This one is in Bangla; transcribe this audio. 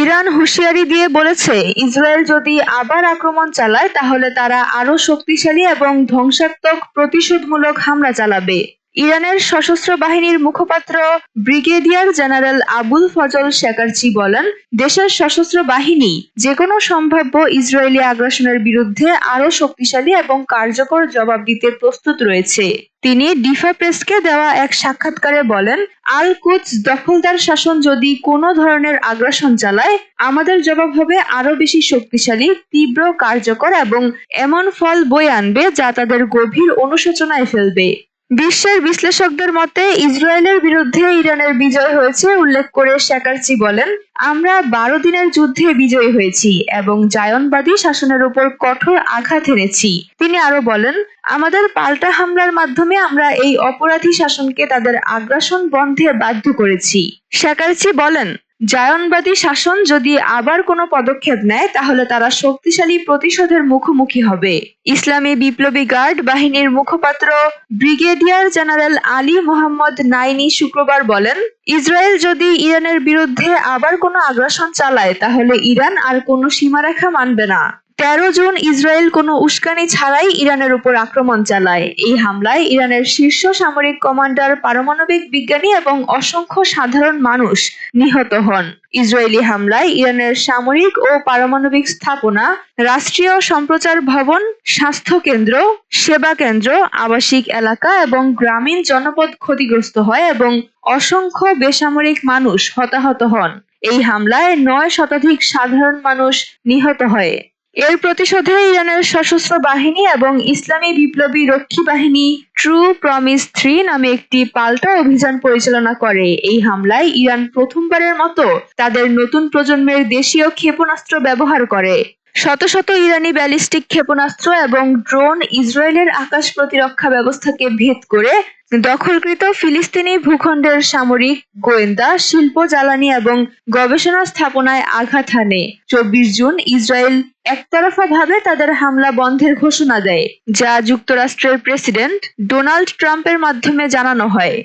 ইরান হুঁশিয়ারি দিয়ে বলেছে, ইসরায়েল যদি আবার আক্রমণ চালায় তাহলে তারা আরও শক্তিশালী এবং ধ্বংসাত্মক প্রতিশোধমূলক হামলা চালাবে। ইরানের সশস্ত্র বাহিনীর মুখপাত্র ব্রিগেডিয়ার জেনারেল আবুল ফজল শেকারচি বলেন, দেশের সশস্ত্র বাহিনী যেকোনো সম্ভাব্য ইসরায়েলি আগ্রাসনের বিরুদ্ধে আরও শক্তিশালী এবং কার্যকর জবাব দিতে প্রস্তুত রয়েছে। তিনি ডিফা প্রেসকে দেওয়া এক সাক্ষাৎকারে বলেন, আল কুদস দখলদার শাসন যদি কোনো ধরনের আগ্রাসন চালায়, আমাদের জবাব হবে আরও বেশি শক্তিশালী, তীব্র, কার্যকর এবং এমন ফল বয়ে আনবে যা তাদের গভীর অনুশোচনায় ফেলবে। বিশ্বের বিশ্লেষকদের মতে ইসরায়েলের বিরুদ্ধে ইরানের বিজয় হয়েছে উল্লেখ করে শেকারচি বলেন, আমরা 12 দিনের যুদ্ধে বিজয়ী হয়েছি এবং জায়নবাদী শাসনের উপর কঠোর আঘাত এনেছি। তিনি আরো বলেন, আমাদের পাল্টা হামলার মাধ্যমে আমরা এই অপরাধী শাসনকে তাদের আগ্রাসন বন্ধে বাধ্য করেছি। শেকারচি বলেন, জায়নবাদী শাসন যদি আবার কোনো পদক্ষেপ নেয় তাহলে তারা শক্তিশালী প্রতিশোধের মুখোমুখি হবে। ইসলামী বিপ্লবী গার্ড বাহিনীর মুখপাত্র ব্রিগেডিয়ার জেনারেল আলী মোহাম্মদ নাইনি শুক্রবার বলেন, ইসরায়েল যদি ইরানের বিরুদ্ধে আবার কোনো আগ্রাসন চালায় তাহলে ইরান আর কোনো সীমারেখা মানবে না। 13 জুন ইসরায়েল কোনো উস্কানি ছাড়াই ইরানের উপর আক্রমণ চালায়। এই হামলায় ইরানের শীর্ষ সামরিক কমান্ডার, পারমাণবিক বিজ্ঞানী এবং অসংখ্য সাধারণ মানুষ নিহত হন। ইসরায়েলি হামলায় ইরানের সামরিক ও পারমাণবিক স্থাপনা, রাষ্ট্রীয় সম্প্রচার ভবন, স্বাস্থ্য কেন্দ্র, সেবা কেন্দ্র, আবাসিক এলাকা এবং গ্রামীণ জনপদ ক্ষতিগ্রস্ত হয় এবং অসংখ্য বেসামরিক মানুষ হতাহত হন। এই হামলায় 9 শতাধিক সাধারণ মানুষ নিহত হয়। এর প্রতিশোধে ইরানের সশস্ত্র বাহিনী এবং ইসলামী বিপ্লবী রক্ষী বাহিনী ট্রু প্রমিস 3 নামে একটি পাল্টা অভিযান পরিচালনা করে। এই হামলায় ইরান প্রথমবারের মতো তাদের নতুন প্রজন্মের দেশীয় ক্ষেপণাস্ত্র ব্যবহার করে। শত শত ইরানি ব্যালিস্টিক ক্ষেপণাস্ত্র এবং ড্রোন ইসরায়েলের আকাশ প্রতিরক্ষা ব্যবস্থাকে ভেদ করে দখলকৃত ফিলিস্তিনি ভূখণ্ডের সামরিক, গোয়েন্দা, শিল্প, জ্বালানি এবং গবেষণা স্থাপনায় আঘাত হানে। 24 জুন ইসরায়েল একতরফাভাবে তাদের হামলা বন্ধের ঘোষণা দেয়, যা যুক্তরাষ্ট্রের প্রেসিডেন্ট ডোনাল্ড ট্রাম্পের মাধ্যমে জানানো হয়।